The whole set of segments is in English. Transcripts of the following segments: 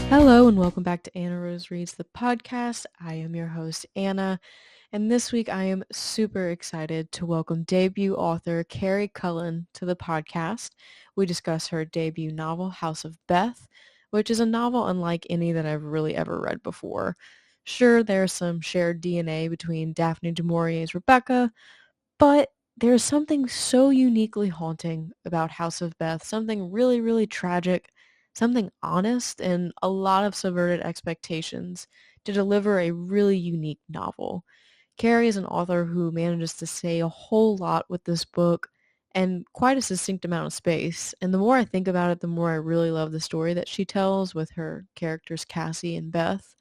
Hello and welcome back to Anna Rose Reads the podcast. I am your host, Anna, and this week I am super excited to welcome debut author Kerry Cullen to the podcast. We discuss her debut novel, House of Beth, which is a novel unlike any that I've really ever read before. Sure, there's some shared DNA between Daphne du Maurier's Rebecca, but there's something so uniquely haunting about House of Beth, something really, really tragic, something honest, and a lot of subverted expectations to deliver a really unique novel. Kerry is an author who manages to say a whole lot with this book and quite a succinct amount of space. And the more I think about it, the more I really love the story that she tells with her characters Cassie and Beth.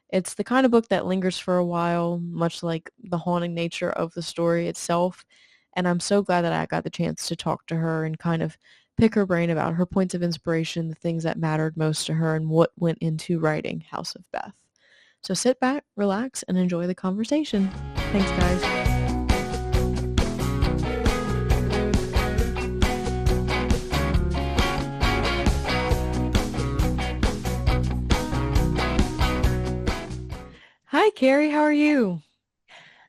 It's the kind of book that lingers for a while, much like the haunting nature of the story itself. And I'm so glad that I got the chance to talk to her and kind of pick her brain about her points of inspiration, the things that mattered most to her, and what went into writing House of Beth. So sit back, relax, and enjoy the conversation. Thanks, guys. Hi, Carrie. How are you?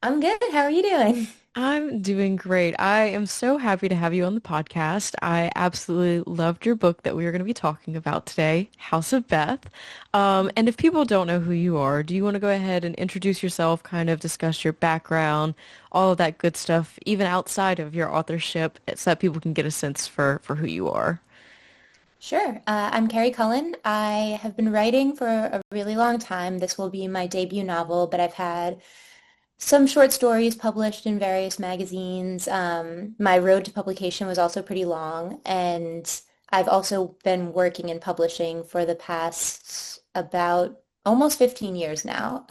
I'm good. How are you doing? I'm doing great. I am so happy to have you on the podcast. I absolutely loved your book that we are going to be talking about today, House of Beth. And if people don't know who you are, do you want to go ahead and introduce yourself, kind of discuss your background, all of that good stuff, even outside of your authorship, so that people can get a sense for who you are? Sure. I'm Kerry Cullen. I have been writing for a really long time. This will be my debut novel, but I've had some short stories published in various magazines. My road to publication was also pretty long, and I've also been working in publishing for the past about almost 15 years now.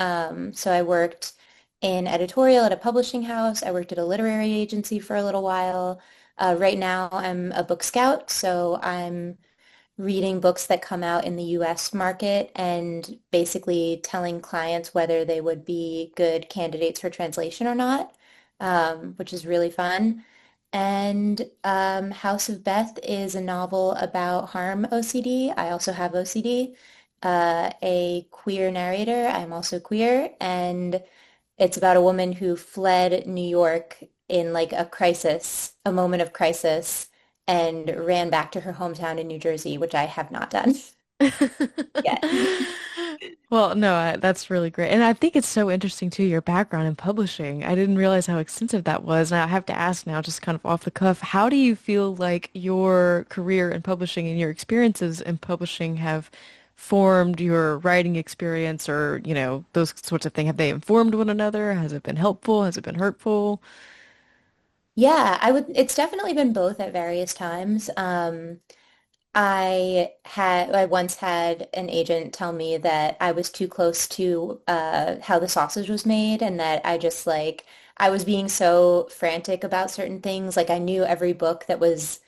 So I worked in editorial at a publishing house. I worked at a literary agency for a little while. Right now, I'm a book scout, so I'm reading books that come out in the US market and basically telling clients whether they would be good candidates for translation or not, which is really fun. And House of Beth is a novel about harm OCD. I also have OCD. A queer narrator. I'm also queer. And it's about a woman who fled New York in like a crisis, a moment of crisis, and ran back to her hometown in New Jersey, which I have not done yet. Well, no, that's really great. And I think it's so interesting too, your background in publishing. I didn't realize how extensive that was. And I have to ask now, just kind of off the cuff, how do you feel like your career in publishing and your experiences in publishing have formed your writing experience or, those sorts of things? Have they informed one another? Has it been helpful? Has it been hurtful? Yeah, it's definitely been both at various times. I once had an agent tell me that I was too close to how the sausage was made and that I was being so frantic about certain things. Like I knew every book that was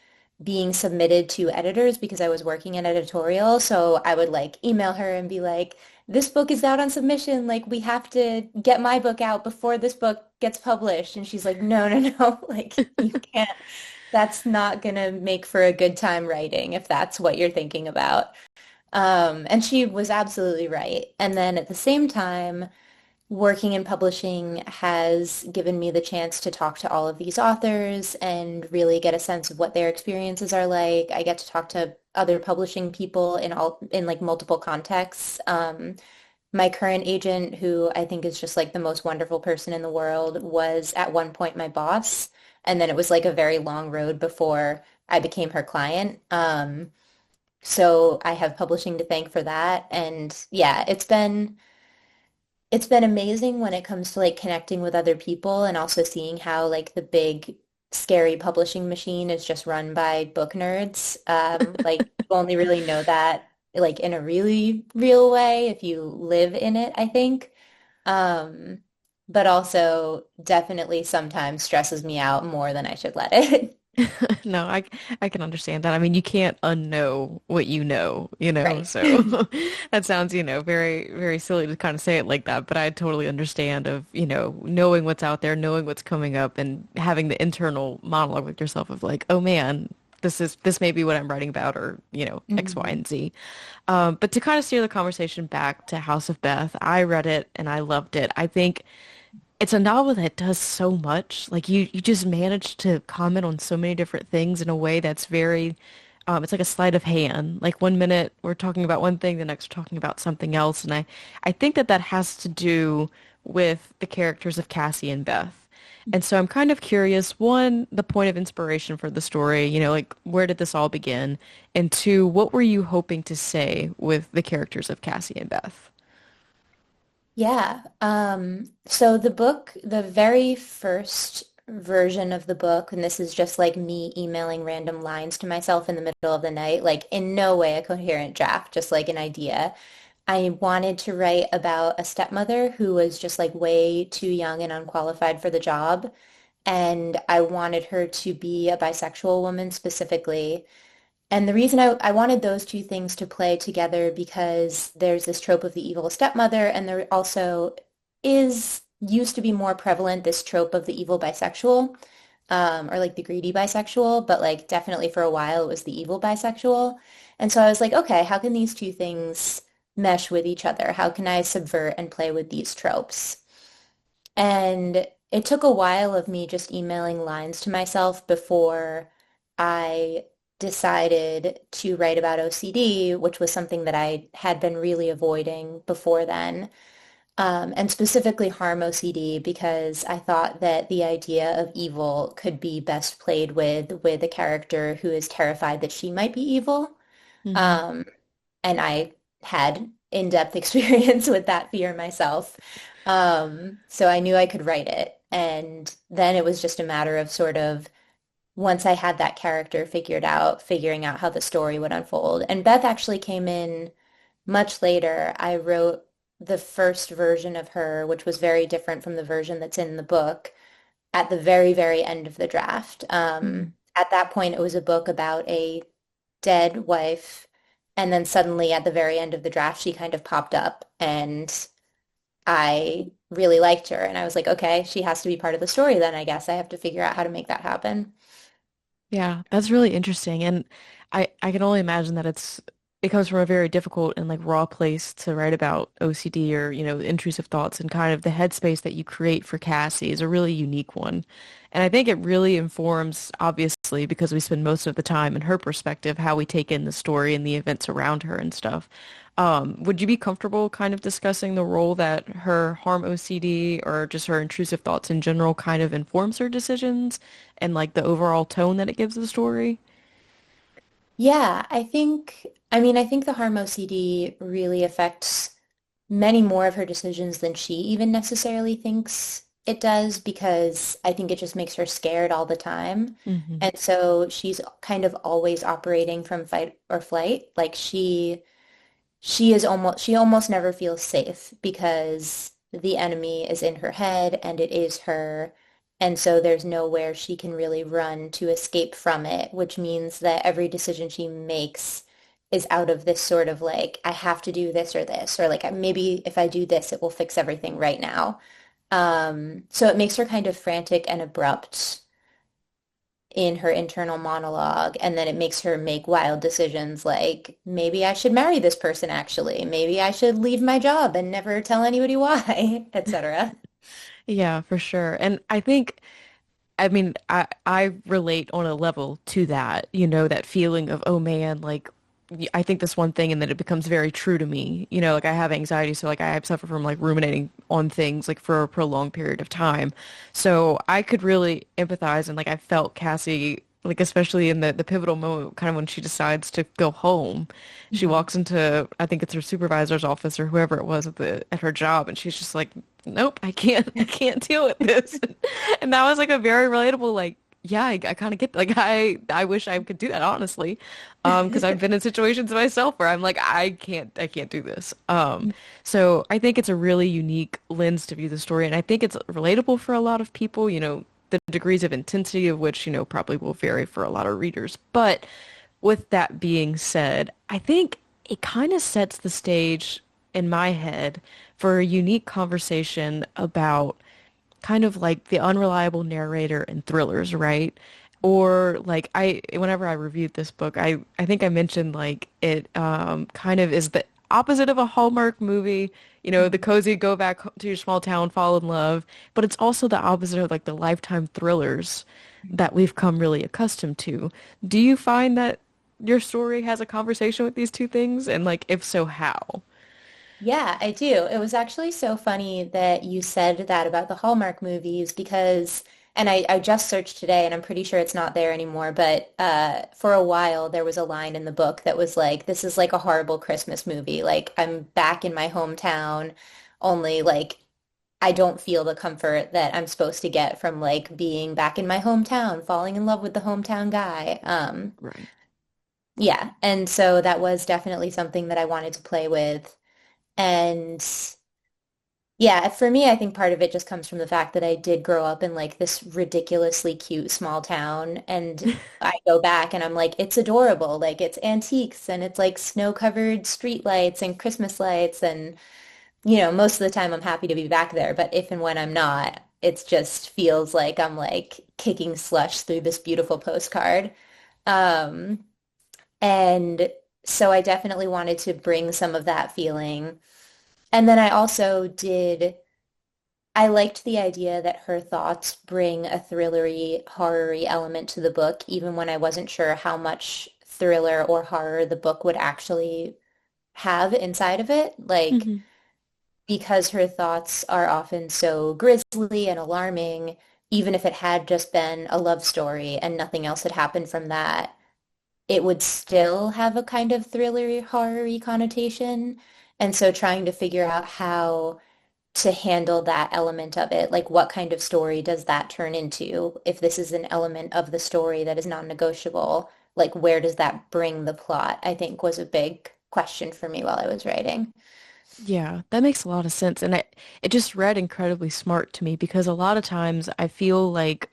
being submitted to editors because I was working in editorial. So I would like email her and be like, this book is out on submission. Like we have to get my book out before this book gets published. And she's like, no, no, no. Like you can't. That's not gonna make for a good time writing if that's what you're thinking about. And she was absolutely right. And then at the same time, working in publishing has given me the chance to talk to all of these authors and really get a sense of what their experiences are like. I get to talk to other publishing people in like multiple contexts. My current agent, who I think is just like the most wonderful person in the world, was at one point my boss. And then it was like a very long road before I became her client. So I have publishing to thank for that. And yeah, it's been amazing when it comes to like connecting with other people and also seeing how like the big scary publishing machine is just run by book nerds. Like you only really know that like in a really real way if you live in it, I think. Um, but also definitely sometimes stresses me out more than I should let it. No, I can understand that. I mean, you can't unknow what Right. so that sounds, very, very silly to kind of say it like that, but I totally understand of, knowing what's out there, knowing what's coming up and having the internal monologue with yourself of like, oh man, this may be what I'm writing about, or X, Y, Mhm. and Z. But to kind of steer the conversation back to House of Beth, I read it and I loved it. I think it's a novel that does so much. Like you just manage to comment on so many different things in a way that's very, it's like a sleight of hand. Like one minute we're talking about one thing, the next we're talking about something else. And I think that that has to do with the characters of Cassie and Beth. And so I'm kind of curious, one, the point of inspiration for the story, like where did this all begin? And two, what were you hoping to say with the characters of Cassie and Beth? Yeah. So the book, the very first version of the book, and this is just like me emailing random lines to myself in the middle of the night, like in no way a coherent draft, just like an idea. I wanted to write about a stepmother who was just like way too young and unqualified for the job. And I wanted her to be a bisexual woman specifically. And the reason I wanted those two things to play together because there's this trope of the evil stepmother, and there also is used to be more prevalent this trope of the evil bisexual, or like the greedy bisexual, but like definitely for a while it was the evil bisexual. And so I was like, okay, how can these two things mesh with each other? How can I subvert and play with these tropes? And it took a while of me just emailing lines to myself before I decided to write about OCD, which was something that I had been really avoiding before then, and specifically harm OCD because I thought that the idea of evil could be best played with a character who is terrified that she might be evil. Hmm. Um, and I had in-depth experience with that fear myself. So I knew I could write it. And then it was just a matter of sort of once I had that character figured out, figuring out how the story would unfold. And Beth actually came in much later. I wrote the first version of her, which was very different from the version that's in the book, at the very, very end of the draft. At that point, it was a book about a dead wife. And then suddenly at the very end of the draft, she kind of popped up and I really liked her. And I was like, okay, she has to be part of the story then, I guess. I have to figure out how to make that happen. Yeah, that's really interesting. And I can only imagine that it comes from a very difficult and like raw place to write about OCD or, intrusive thoughts, and kind of the headspace that you create for Cassie is a really unique one. And I think it really informs, obviously, because we spend most of the time in her perspective, how we take in the story and the events around her and stuff. Would you be comfortable kind of discussing the role that her harm OCD or just her intrusive thoughts in general kind of informs her decisions and like the overall tone that it gives the story? Yeah, I think the harm OCD really affects many more of her decisions than she even necessarily thinks it does because I think it just makes her scared all the time. Hmm. And so she's kind of always operating from fight or flight. Like she almost never feels safe because the enemy is in her head and it is her. And so there's nowhere she can really run to escape from it, which means that every decision she makes is out of this sort of like, I have to do this, or like maybe if I do this, it will fix everything right now. So it makes her kind of frantic and abrupt in her internal monologue, and then it makes her make wild decisions like maybe I should marry this person actually, maybe I should leave my job and never tell anybody why, etc. Yeah, for sure. And I mean, I relate on a level to that, that feeling of, oh man, like I think this one thing and then it becomes very true to me. Like I have anxiety, so like I suffer from like ruminating on things like for a prolonged period of time. So I could really empathize, and like I felt Cassie, like especially in the pivotal moment, kind of when she decides to go home. She Mhm. walks into, I think it's her supervisor's office or whoever it was at her job, and she's just like, nope, I can't deal with this. And that was like a very relatable, like, yeah, I kind of get, like, I wish I could do that, honestly. Because I've been in situations myself where I'm like, I can't do this. So I think it's a really unique lens to view the story. And I think it's relatable for a lot of people, the degrees of intensity of which, probably will vary for a lot of readers. But with that being said, I think it kind of sets the stage in my head for a unique conversation about kind of like the unreliable narrator in thrillers, right? or like whenever I reviewed this book, I think I mentioned like it kind of is the opposite of a Hallmark movie. You know, the Mhm. cozy go back to your small town, fall in love, but it's also the opposite of like the Lifetime thrillers that we've come really accustomed to. Do you find that your story has a conversation with these two things? And like, if so, how? Yeah, I do. It was actually so funny that you said that about the Hallmark movies because, and I just searched today and I'm pretty sure it's not there anymore, but for a while there was a line in the book that was like, this is like a horrible Christmas movie. Like I'm back in my hometown, only like I don't feel the comfort that I'm supposed to get from like being back in my hometown, falling in love with the hometown guy. Right. Yeah, and so that was definitely something that I wanted to play with. And yeah, for me, I think part of it just comes from the fact that I did grow up in like this ridiculously cute small town. And I go back and I'm like, it's adorable. Like it's antiques and it's like snow-covered street lights and Christmas lights. And, most of the time I'm happy to be back there. But if and when I'm not, it just feels like I'm like kicking slush through this beautiful postcard. Um, and so I definitely wanted to bring some of that feeling. And then I also I liked the idea that her thoughts bring a thrillery, horror-y element to the book, even when I wasn't sure how much thriller or horror the book would actually have inside of it. Like, Hmm. because her thoughts are often so grisly and alarming, even if it had just been a love story and nothing else had happened from that, it would still have a kind of thriller, horror-y connotation. And so trying to figure out how to handle that element of it. Like, what kind of story does that turn into? If this is an element of the story that is non-negotiable, like, where does that bring the plot? I think was a big question for me while I was writing. Yeah, that makes a lot of sense. And it just read incredibly smart to me because a lot of times I feel like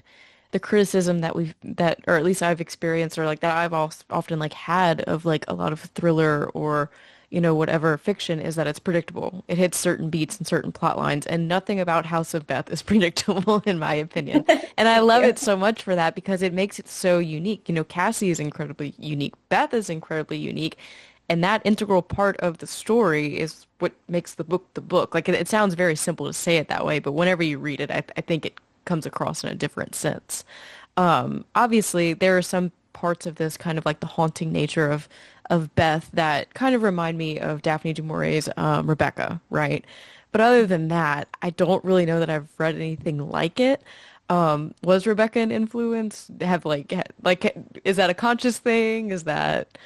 the criticism or at least I've experienced, or like that I've also often like had of like a lot of thriller or, whatever fiction is that it's predictable. It hits certain beats and certain plot lines, and nothing about House of Beth is predictable in my opinion. And I Thank love you. it so much for that because it makes it so unique. You know, Cassie is incredibly unique. Beth is incredibly unique. And that integral part of the story is what makes the book the book. Like it sounds very simple to say it that way, but whenever you read it, I think it comes across in a different sense. Obviously, there are some parts of this kind of like the haunting nature of Beth that kind of remind me of Daphne du Maurier's Rebecca, right? But other than that, I don't really know that I've read anything like it. Was Rebecca an influence? Is that a conscious thing? Is that,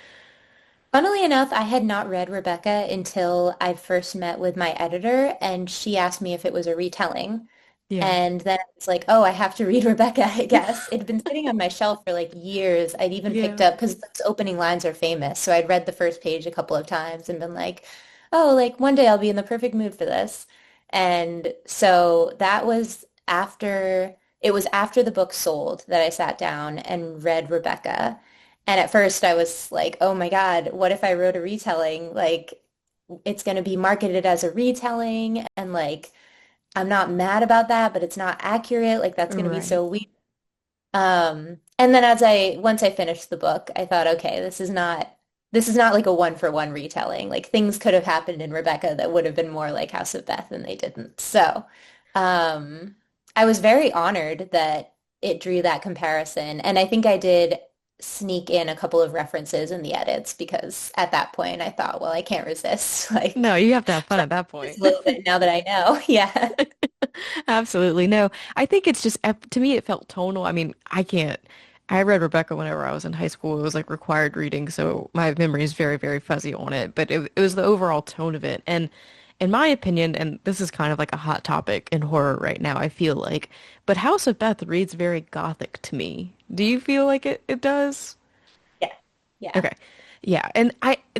Funnily enough, I had not read Rebecca until I first met with my editor, and she asked me if it was a retelling. yeah, And then it's like, oh, I have to read Rebecca, I guess. It had been sitting on my shelf for like years. I'd even picked yeah. up, because those opening lines are famous. So I'd read the first page a couple of times and been like, oh, like one day I'll be in the perfect mood for this. And so it was after the book sold that I sat down and read Rebecca. And at first I was like, oh my God, what if I wrote a retelling? Like, it's going to be marketed as a retelling and like, I'm not mad about that, but it's not accurate. Like that's going to be Right. so weird. And then once I finished the book, I thought, okay, this is not like a one for one retelling. Like things could have happened in Rebecca that would have been more like House of Beth and they didn't. So, um, I was very honored that it drew that comparison. And I think I did sneak in a couple of references in the edits because at that point I thought, well, I can't resist. No, Like, you have to have fun so at that just point. a little bit now that I know. Yeah. Absolutely. No, I think it's just, to me, it felt tonal. I mean, I read Rebecca whenever I was in high school. It was like required reading, so my memory is very, very fuzzy on it. But it was the overall tone of it. And in my opinion, and this is kind of like a hot topic in horror right now, I feel like, but House of Beth reads very gothic to me. Do you feel like it does? Yeah. Yeah. Okay. Yeah. And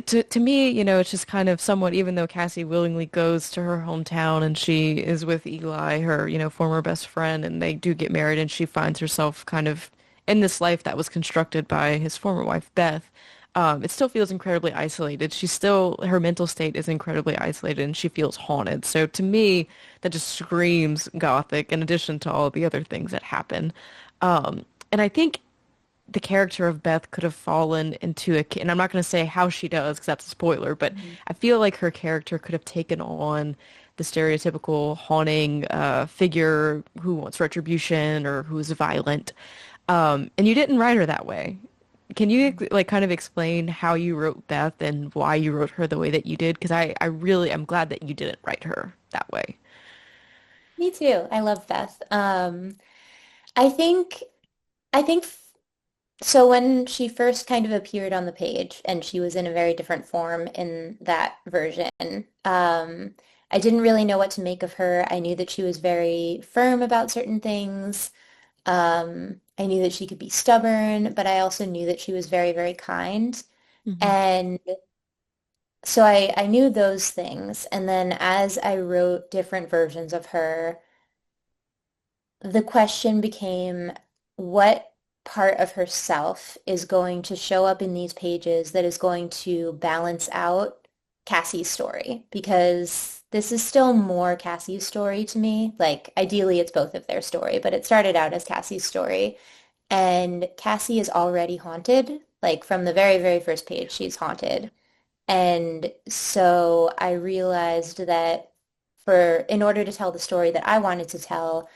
to me, it's just kind of somewhat, even though Cassie willingly goes to her hometown and she is with Eli, her, former best friend, and they do get married and she finds herself kind of in this life that was constructed by his former wife, Beth. It still feels incredibly isolated. Her mental state is incredibly isolated and she feels haunted. So to me, that just screams gothic in addition to all the other things that happen. And I think the character of Beth could have fallen into and I'm not going to say how she does because that's a spoiler, but Mhm. I feel like her character could have taken on the stereotypical haunting figure who wants retribution or who's violent. And you didn't write her that way. Can you like kind of explain how you wrote Beth and why you wrote her the way that you did? Because I really am glad that you didn't write her that way. Me too. I love Beth. I think I think so when she first kind of appeared on the page and she was in a very different form in that version, I didn't really know what to make of her. I knew that she was very firm about certain things. I knew that she could be stubborn, but I also knew that she was very, very kind. Hmm. And so I knew those things. And then as I wrote different versions of her, the question became what part of herself is going to show up in these pages that is going to balance out Cassie's story? Because this is still more Cassie's story to me. Like, ideally, it's both of their story, but it started out as Cassie's story. And Cassie is already haunted. Like, from the very, very first page, she's haunted. And so I realized that in order to tell the story that I wanted to tell,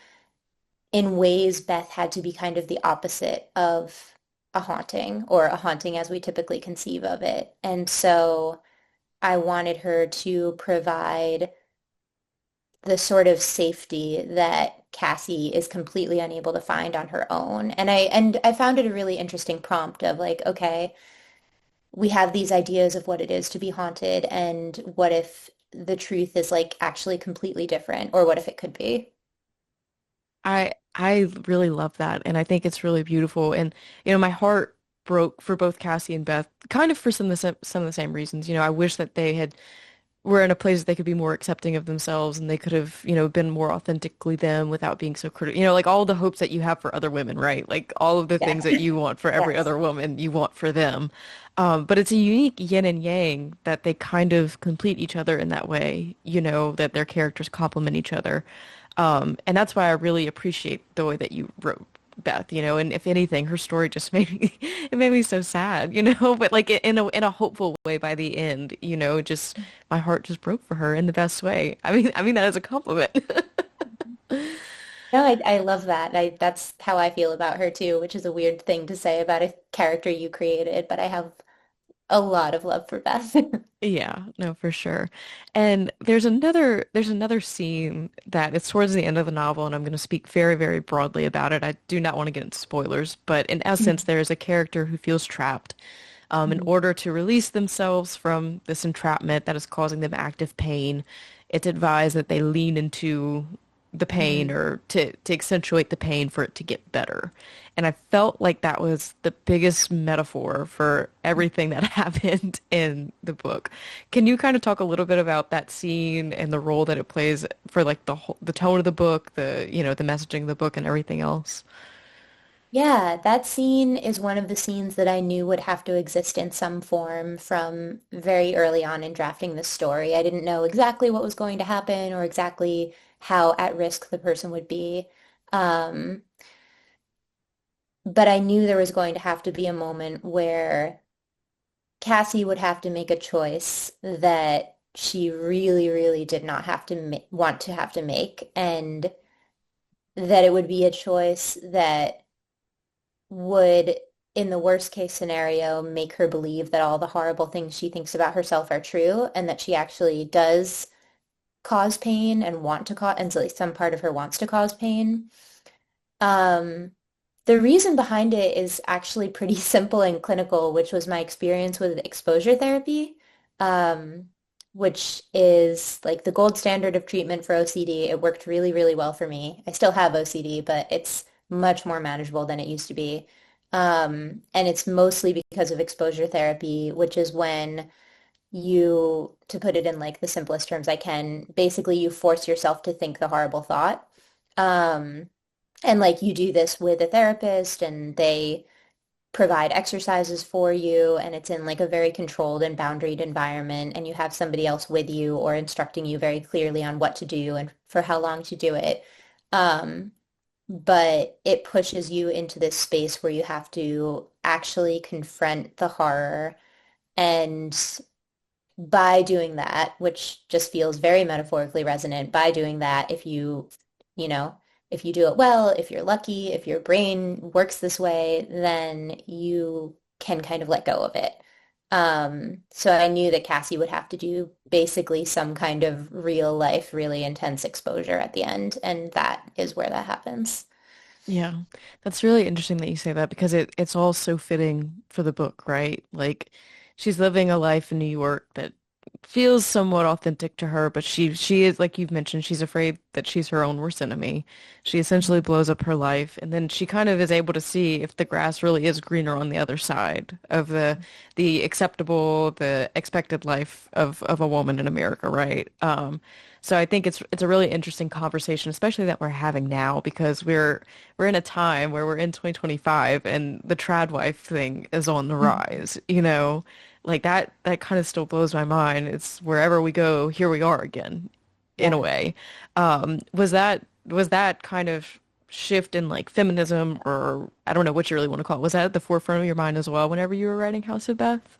in ways Beth had to be kind of the opposite of a haunting or a haunting as we typically conceive of it. And so I wanted her to provide the sort of safety that Cassie is completely unable to find on her own. And I found it a really interesting prompt of like, okay, we have these ideas of what it is to be haunted, and what if the truth is like actually completely different, or what if it could be? I really love that, and I think it's really beautiful. And my heart broke for both Cassie and Beth, kind of for some of the same reasons. I wish that they had were in a place that they could be more accepting of themselves and they could have, been more authentically them without being so critical. Like all the hopes that you have for other women, right? Like all of the Yeah. things that you want for every Yes. other woman, you want for them. But it's a unique yin and yang that they kind of complete each other in that way, that their characters complement each other. And that's why I really appreciate the way that you wrote Beth, and if anything, her story just made me it made me so sad, but like in a hopeful way by the end, just my heart just broke for her in the best way. I mean that as a compliment. No, I love that. That's how I feel about her too, which is a weird thing to say about a character you created, but I have a lot of love for Beth. Yeah, no, for sure. And there's another scene that it's towards the end of the novel, and I'm going to speak very, very broadly about it. I do not want to get into spoilers, but in essence, there is a character who feels trapped. In Mhm. order to release themselves from this entrapment that is causing them active pain, it's advised that they lean into the pain Mhm. or to accentuate the pain for it to get better. And I felt like that was the biggest metaphor for everything that happened in the book. Can you kind of talk a little bit about that scene and the role that it plays for like the tone of the book, the messaging of the book and everything else? Yeah, that scene is one of the scenes that I knew would have to exist in some form from very early on in drafting the story. I didn't know exactly what was going to happen or exactly how at risk the person would be. Um, but I knew there was going to have to be a moment where Cassie would have to make a choice that she really, really did not have to want to have to make, and that it would be a choice that would, in the worst case scenario, make her believe that all the horrible things she thinks about herself are true, and that she actually does cause pain and want to cause, and so like some part of her wants to cause pain. Um, the reason behind it is actually pretty simple and clinical, which was my experience with exposure therapy, um, which is like the gold standard of treatment for OCD. It worked really, really well for me. I still have OCD, but it's much more manageable than it used to be. And it's mostly because of exposure therapy, which is when you, to put it in like the simplest terms I can, basically you force yourself to think the horrible thought. Um, and like you do this with a therapist and they provide exercises for you and it's in like a very controlled and boundaried environment and you have somebody else with you or instructing you very clearly on what to do and for how long to do it. Um, but it pushes you into this space where you have to actually confront the horror. And by doing that, which just feels very metaphorically resonant, by doing that, you know, if you do it well, if you're lucky, if your brain works this way, then you can kind of let go of it. So I knew that Cassie would have to do basically some kind of real life, really intense exposure at the end, and that is where that happens. Yeah, that's really interesting that you say that because it's all so fitting for the book, right? Like she's living a life in New York that feels somewhat authentic to her, but she is like you've mentioned, she's afraid that she's her own worst enemy. She essentially blows up her life, and then she kind of is able to see if the grass really is greener on the other side of the acceptable, the expected life of a woman in America, right? So I think it's a really interesting conversation, especially that we're having now because we're in a time where we're in 2025 and the trad wife thing is on the rise, you know? Like that kind of still blows my mind. It's wherever we go, here we are again, in a Yeah. way. Was that kind of shift in like feminism or I don't know what you really want to call it. Was that at the forefront of your mind as well whenever you were writing House of Beth?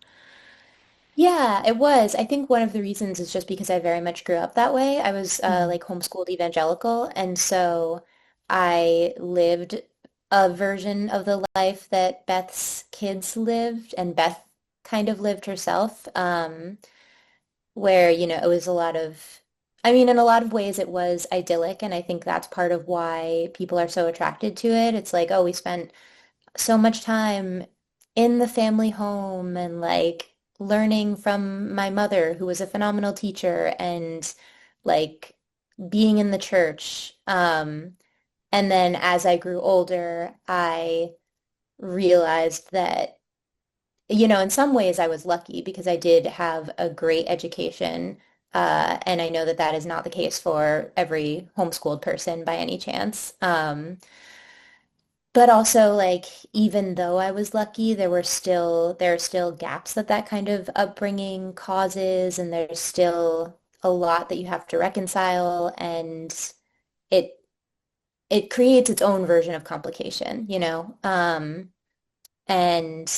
Yeah, it was. I think one of the reasons is just because I very much grew up that way. I was Mm. like homeschooled evangelical, and so I lived a version of the life that Beth's kids lived, and Beth kind of lived herself, where, it was a lot of, I mean, in a lot of ways it was idyllic, and I think that's part of why people are so attracted to it. It's like, oh, we spent so much time in the family home and like learning from my mother, who was a phenomenal teacher, and like being in the church. And then as I grew older, I realized that, in some ways I was lucky because I did have a great education. And I know that that is not the case for every homeschooled person by any chance. But also, like, even though I was lucky, there are still gaps that that kind of upbringing causes, and there's still a lot that you have to reconcile, and it it creates its own version of complication, you know? And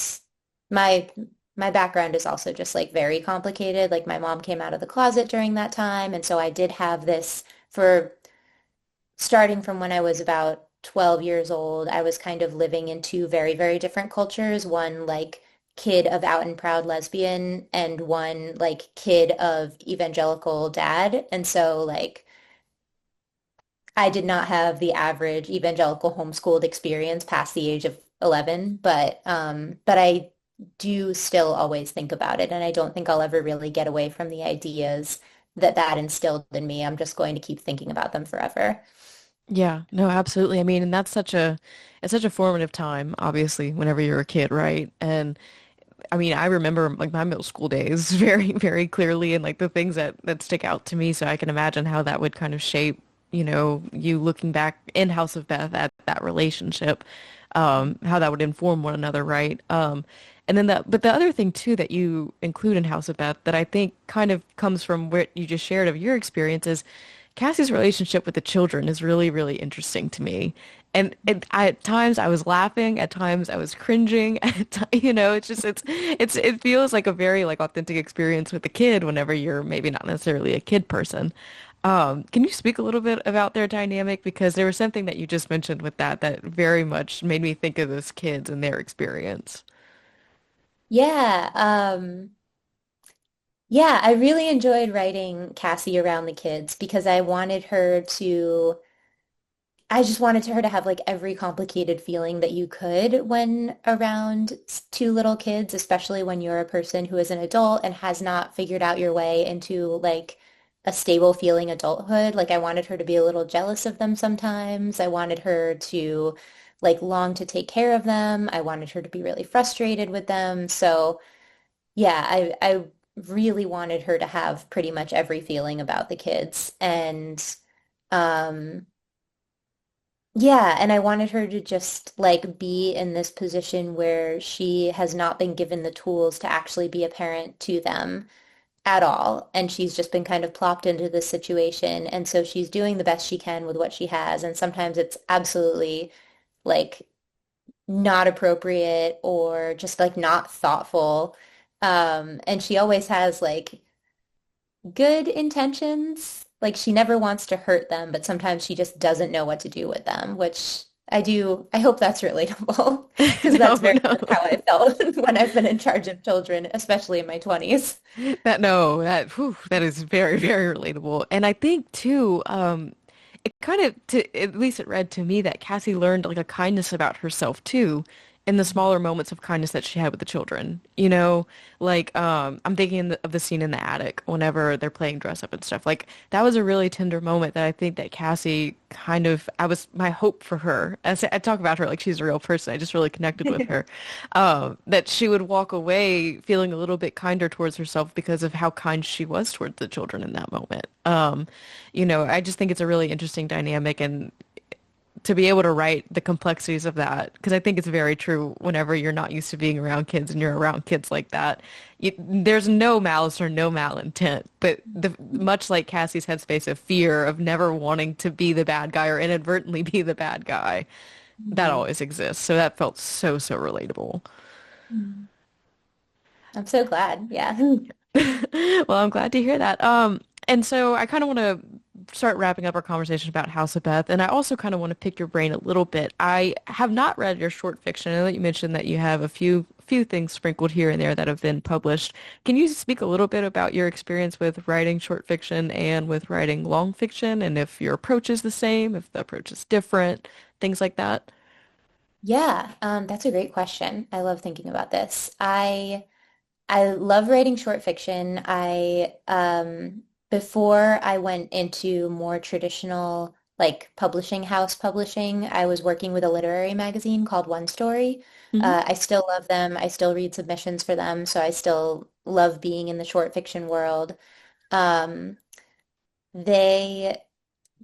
my my background is also just like very complicated. Like my mom came out of the closet during that time, and so I did have this for starting from when I was about 12 years old. I was kind of living in two very, very different cultures. One like kid of out and proud lesbian and one like kid of evangelical dad. And so like I did not have the average evangelical homeschooled experience past the age of 11, but I do still always think about it, and I don't think I'll ever really get away from the ideas that that instilled in me. I'm just going to keep thinking about them forever. Yeah, no, absolutely. I mean, and that's such a it's such a formative time, obviously, whenever you're a kid, right? And I mean, I remember like my middle school days very, very clearly and like the things that stick out to me. So I can imagine how that would kind of shape, you looking back in House of Beth at that relationship, how that would inform one another, right? And then but the other thing too that you include in House of Beth that I think kind of comes from what you just shared of your experiences Cassie's relationship with the children is really, really interesting to me. And at times I was laughing, at times I was cringing, it feels like a very like authentic experience with a kid whenever you're maybe not necessarily a kid person. Can you speak a little bit about their dynamic? Because there was something that you just mentioned with that very much made me think of those kids and their experience. Yeah, yeah, I really enjoyed writing Cassie around the kids because I just wanted her to have like every complicated feeling that you could when around two little kids, especially when you're a person who is an adult and has not figured out your way into like a stable feeling adulthood. Like I wanted her to be a little jealous of them sometimes. I wanted her to like long to take care of them. I wanted her to be really frustrated with them. So yeah, I really wanted her to have pretty much every feeling about the kids. And um yeah, and I wanted her to just like be in this position where she has not been given the tools to actually be a parent to them. at all. And she's just been kind of plopped into this situation. And so she's doing the best she can with what she has. And sometimes it's absolutely like not appropriate or just like not thoughtful. And she always has like good intentions. Like she never wants to hurt them, but sometimes she just doesn't know what to do with them, which I hope that's relatable because No, that's very no. much how I felt when I've been in charge of children, especially in my 20s. That no, that whew, that is very, very relatable. And I think too, it kind of to at least it read to me that Cassie learned like a kindness about herself too in the smaller moments of kindness that she had with the children. You know, like I'm thinking of the scene in the attic whenever they're playing dress up and stuff. Like that was a really tender moment that I think that Cassie kind of I was my hope for her. As I talk about her like she's a real person. I just really connected with her. That she would walk away feeling a little bit kinder towards herself because of how kind she was towards the children in that moment. You know, I just think it's a really interesting dynamic and to be able to write the complexities of that, because I think it's very true whenever you're not used to being around kids and you're around kids like that, there's no malice or no malintent, but much like Cassie's headspace of fear of never wanting to be the bad guy or inadvertently be the bad guy, that Mhm. always exists. So that felt so, so relatable. Mhm. I'm so glad. Yeah. Well, I'm glad to hear that. And so I kind of want to start wrapping up our conversation about House of Beth, and I also kind of want to pick your brain a little bit. I have not read your short fiction. I know that you mentioned that you have a few things sprinkled here and there that have been published. Can you speak a little bit about your experience with writing short fiction and with writing long fiction, and if your approach is the same, if the approach is different, things like that? Yeah, that's a great question. I love thinking about this. I love writing short fiction. I before I went into more traditional like publishing house publishing, I was working with a literary magazine called One Story. Hmm. I still love them. I still read submissions for them, so I still love being in the short fiction world. Um, they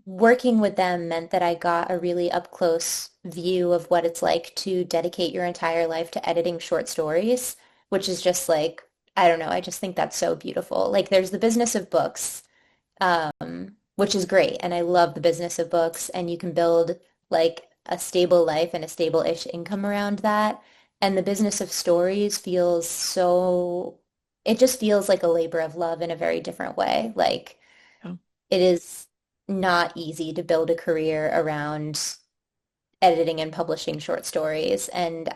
Working with them meant that I got a really up close view of what it's like to dedicate your entire life to editing short stories, which is just like, I don't know, I just think that's so beautiful. Like there's the business of books, which is great. And I love the business of books and you can build like a stable life and a stable-ish income around that. And the business of stories feels so, it just feels like a labor of love in a very different way. Like Oh, it is not easy to build a career around editing and publishing short stories. And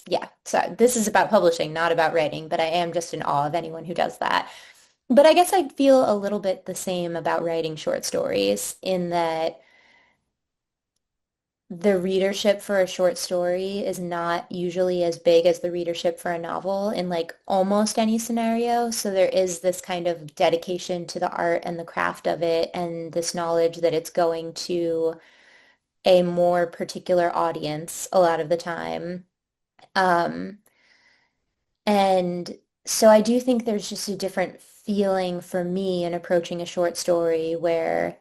yeah, so this is about publishing, not about writing, but I am just in awe of anyone who does that. But I guess I feel a little bit the same about writing short stories in that the readership for a short story is not usually as big as the readership for a novel in like almost any scenario. So there is this kind of dedication to the art and the craft of it and this knowledge that it's going to a more particular audience a lot of the time. Um, and so I do think there's just a different feeling for me in approaching a short story where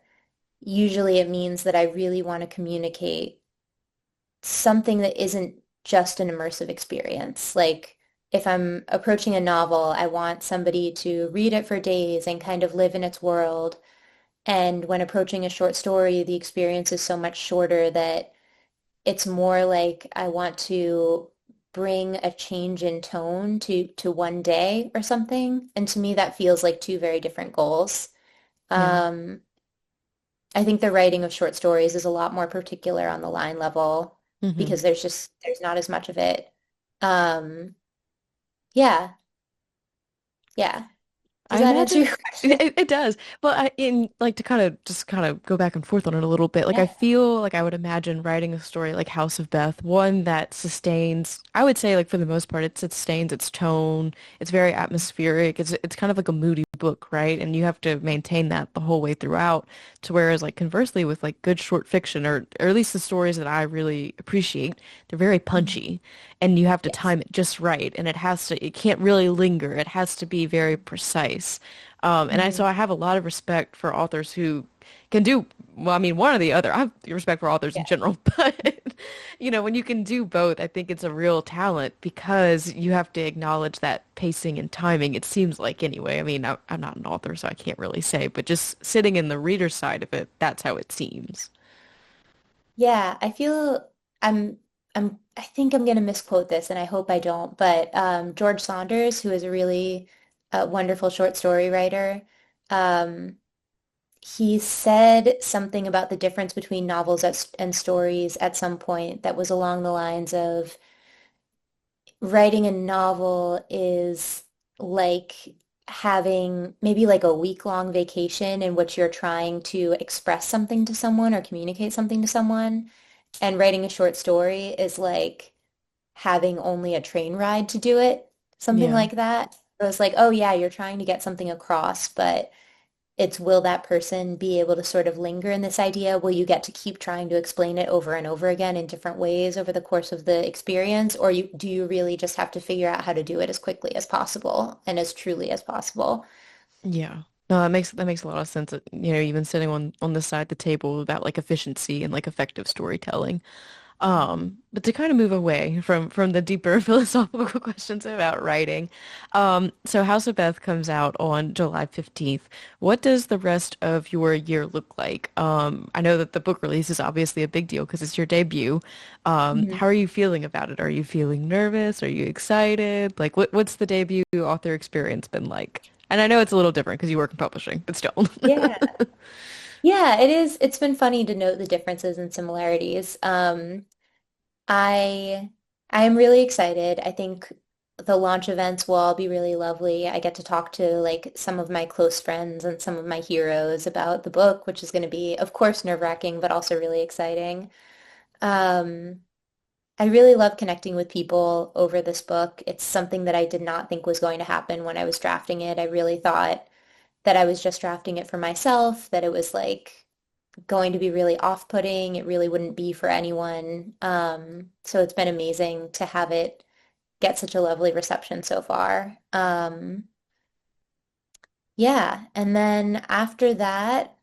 usually it means that I really want to communicate something that isn't just an immersive experience. Like if I'm approaching a novel, I want somebody to read it for days and kind of live in its world. And when approaching a short story, the experience is so much shorter that it's more like I want to bring a change in tone to one day or something. And to me, that feels like two very different goals. yeah. Um, I think the writing of short stories is a lot more particular on the line level Hmm. because there's not as much of it. Um, yeah, yeah. Does I that answer imagine your question? it does. But I in like to kind of just kind of go back and forth on it a little bit. Like I Yeah. feel like I would imagine writing a story like House of Beth, one that sustains, I would say like for the most part, it sustains its tone. It's very atmospheric. It's kind of like a moody book, right? And you have to maintain that the whole way throughout. To whereas like conversely with like good short fiction or at least the stories that I really appreciate, they're very Mhm. punchy and you have to Yes. time it just right and it can't really linger. It has to be very precise. So Mhm. I have a lot of respect for authors who can do, well, I mean, one or the other. I have respect for authors in Yeah. general, but when you can do both, I think it's a real talent because you have to acknowledge that pacing and timing, it seems like anyway. I mean, I'm not an author, so I can't really say, but just sitting in the reader side of it, that's how it seems. Yeah, I feel I think I'm gonna misquote this and I hope I don't, but George Saunders, who is a really wonderful short story writer, um, he said something about the difference between novels and stories at some point that was along the lines of writing a novel is like having maybe like a week-long vacation in which you're trying to express something to someone or communicate something to someone. And writing a short story is like having only a train ride to do it, something Yeah. like that. So it's like, oh yeah, you're trying to get something across, but it's will that person be able to sort of linger in this idea? Will you get to keep trying to explain it over and over again in different ways over the course of the experience? Or do you really just have to figure out how to do it as quickly as possible and as truly as possible? Yeah. No, that makes a lot of sense. Even sitting on this side of the table about like efficiency and like effective storytelling. But to kind of move away from the deeper philosophical questions about writing, so House of Beth comes out on July 15th. What does the rest of your year look like? I know that the book release is obviously a big deal because it's your debut. Mhm. How are you feeling about it? Are you feeling nervous? Are you excited? Like, what's the debut author experience been like? And I know it's a little different because you work in publishing, but still. Yeah. Yeah, it is. It's been funny to note the differences and similarities. I I am really excited. I think the launch events will all be really lovely. I get to talk to like some of my close friends and some of my heroes about the book, which is going to be, of course, nerve-wracking, but also really exciting. Um, I really love connecting with people over this book. It's something that I did not think was going to happen when I was drafting it. I really thought that I was just drafting it for myself, that it was like going to be really off-putting. It really wouldn't be for anyone. So it's been amazing to have it get such a lovely reception so far. Yeah, and then after that,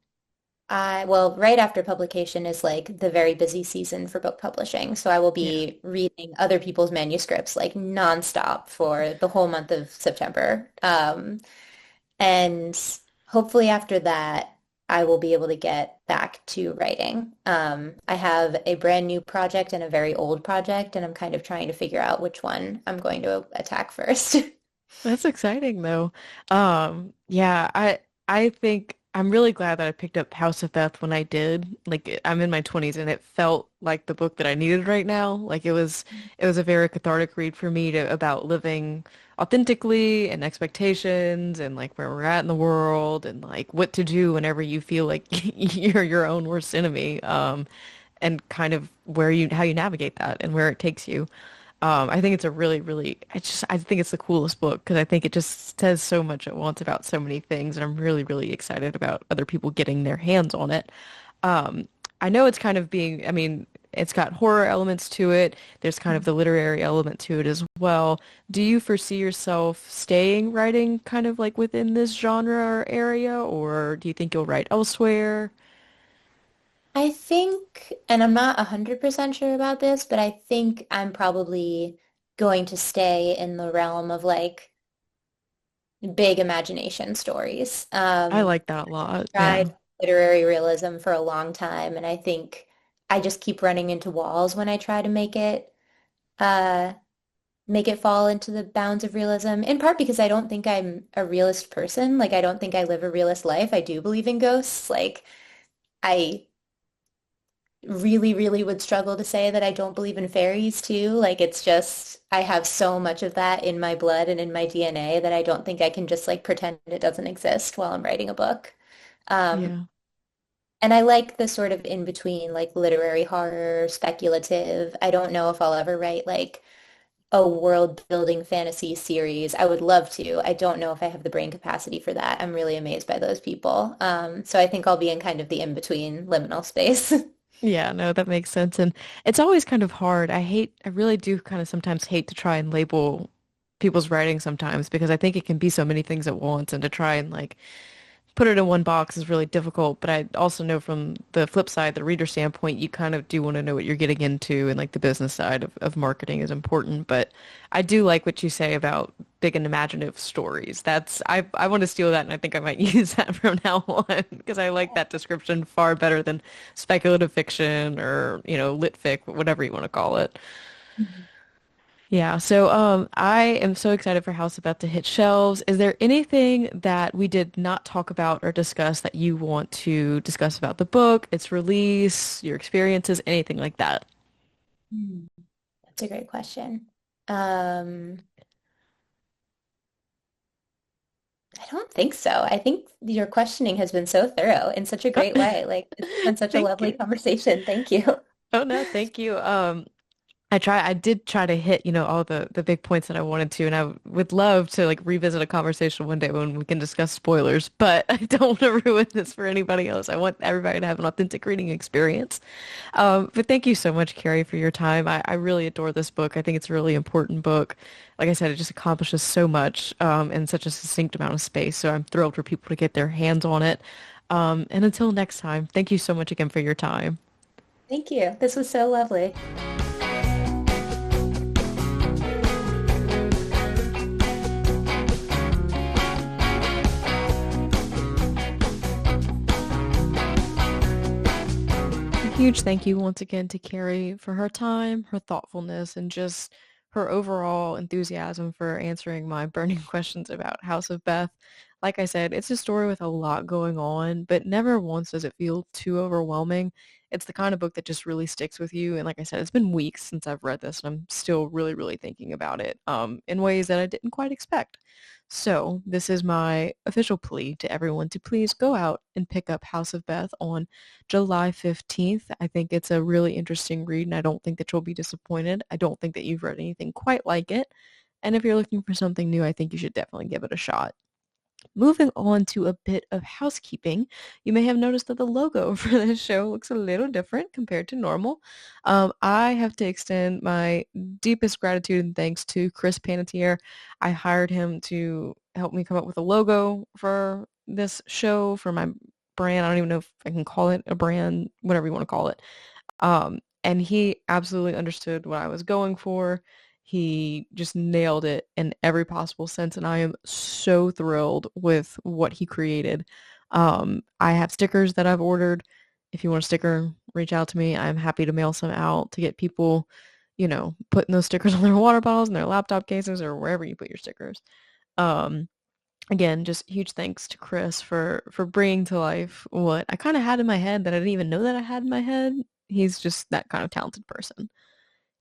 well, right after publication is like the very busy season for book publishing. So I will Yeah. be reading other people's manuscripts like nonstop for the whole month of September. And hopefully after that, I will be able to get back to writing. I have a brand new project and a very old project, and I'm kind of trying to figure out which one I'm going to attack first. That's exciting though. Yeah, I think I'm really glad that I picked up House of Beth when I did. Like I'm in my 20s and it felt like the book that I needed right now. Like it was a very cathartic read for me to about living authentically and expectations and like where we're at in the world and like what to do whenever you feel like you're your own worst enemy. And kind of where you how you navigate that and where it takes you. I think it's a really, really, I think it's the coolest book because I think it just says so much at once about so many things, and I'm really, really excited about other people getting their hands on it. Um, I know it's kind of being, I mean, it's got horror elements to it. There's kind of the literary element to it as well. Do you foresee yourself staying writing kind of like within this genre or area, or do you think you'll write elsewhere? I think, and I'm not 100% sure about this, but I think I'm probably going to stay in the realm of like big imagination stories. I like that a lot. Yeah. Tried literary realism for a long time, and I think I just keep running into walls when I try to uh make it fall into the bounds of realism, in part because I don't think I'm a realist person. Like I don't think I live a realist life. I do believe in ghosts. Like I really, really would struggle to say that I don't believe in fairies too. Like it's just I have so much of that in my blood and in my DNA that I don't think I can just like pretend it doesn't exist while I'm writing a book. Um, Yeah. and I like the sort of in between, like literary horror, speculative. I don't know if I'll ever write like a world building fantasy series. I would love to. I don't know if I have the brain capacity for that. I'm really amazed by those people. So I think I'll be in kind of the in between liminal space. Yeah, no, that makes sense. And it's always kind of hard. I really do kind of sometimes hate to try and label people's writing sometimes because I think it can be so many things at once and to try and like put it in one box is really difficult, but I also know from the flip side, the reader standpoint, you kind of do want to know what you're getting into, and like the business side of marketing is important. But I do like what you say about big and imaginative stories. I want to steal that, and I think I might use that from now on because I like that description far better than speculative fiction or, lit fic, whatever you want to call it. Mhm. Yeah, so I am so excited for House about to hit shelves. Is there anything that we did not talk about or discuss that you want to discuss about the book, its release, your experiences, anything like that? Hmm. That's a great question. Um, I don't think so. I think your questioning has been so thorough in such a great way. Like, it's been such a Thank lovely you. conversation. Thank you. Oh no, thank you. I did try to hit, all the big points that I wanted to, and I would love to like revisit a conversation one day when we can discuss spoilers, but I don't want to ruin this for anybody else. I want everybody to have an authentic reading experience. But thank you so much, Carrie, for your time. I really adore this book. I think it's a really important book. Like I said, it just accomplishes so much in such a succinct amount of space. So I'm thrilled for people to get their hands on it. And until next time, thank you so much again for your time. Thank you. This was so lovely. A huge thank you once again to Carrie for her time, her thoughtfulness, and just her overall enthusiasm for answering my burning questions about House of Beth. Like I said, it's a story with a lot going on, but never once does it feel too overwhelming. It's the kind of book that just really sticks with you. And like I said, it's been weeks since I've read this, and I'm still really, really thinking about it in ways that I didn't quite expect. So this is my official plea to everyone to please go out and pick up House of Beth on July 15th. I think it's a really interesting read, and I don't think that you'll be disappointed. I don't think that you've read anything quite like it. And if you're looking for something new, I think you should definitely give it a shot. Moving on to a bit of housekeeping, you may have noticed that the logo for this show looks a little different compared to normal. I have to extend my deepest gratitude and thanks to Chris Panettiere. I hired him to help me come up with a logo for this show, for my brand. I don't even know if I can call it a brand, whatever you want to call it. And he absolutely understood what I was going for. He just nailed it in every possible sense, and I am so thrilled with what he created. I have stickers that I've ordered. If you want a sticker, reach out to me. I'm happy to mail some out to get people, putting those stickers on their water bottles and their laptop cases or wherever you put your stickers. Um, Again, just huge thanks to Chris for bringing to life what I kind of had in my head that I didn't even know that I had in my head. He's just that kind of talented person.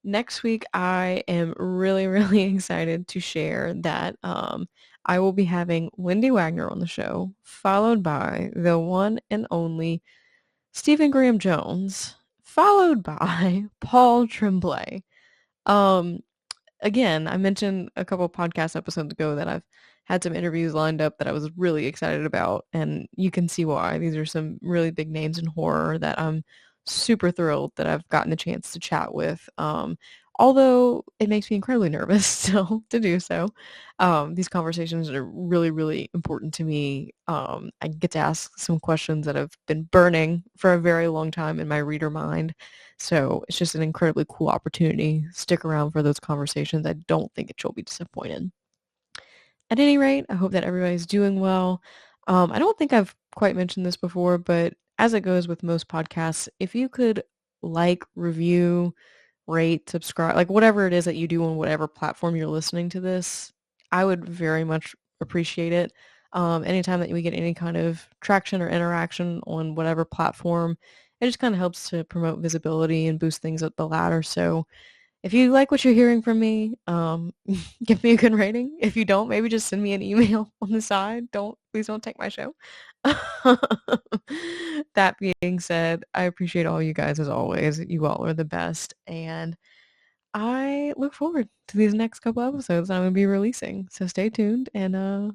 Next week, I am really, really excited to share that I will be having Wendy Wagner on the show, followed by the one and only Stephen Graham Jones, followed by Paul Tremblay. Um, Again, I mentioned a couple podcast episodes ago that I've had some interviews lined up that I was really excited about, and you can see why. These are some really big names in horror that I'm super thrilled that I've gotten the chance to chat with. Although it makes me incredibly nervous still to do so. These conversations are really, really important to me. I get to ask some questions that have been burning for a very long time in my reader mind. So it's just an incredibly cool opportunity. Stick around for those conversations. I don't think that you'll be disappointed. At any rate, I hope that everybody's doing well. I don't think I've quite mentioned this before, but as it goes with most podcasts, if you could like, review, rate, subscribe, like whatever it is that you do on whatever platform you're listening to this, I would very much appreciate it. Anytime that we get any kind of traction or interaction on whatever platform, it just kind of helps to promote visibility and boost things up the ladder. So if you like what you're hearing from me, give me a good rating. If you don't, maybe just send me an email on the side. Please don't take my show. That being said, I appreciate all you guys as always. You all are the best. And I look forward to these next couple episodes I'm going to be releasing. So stay tuned and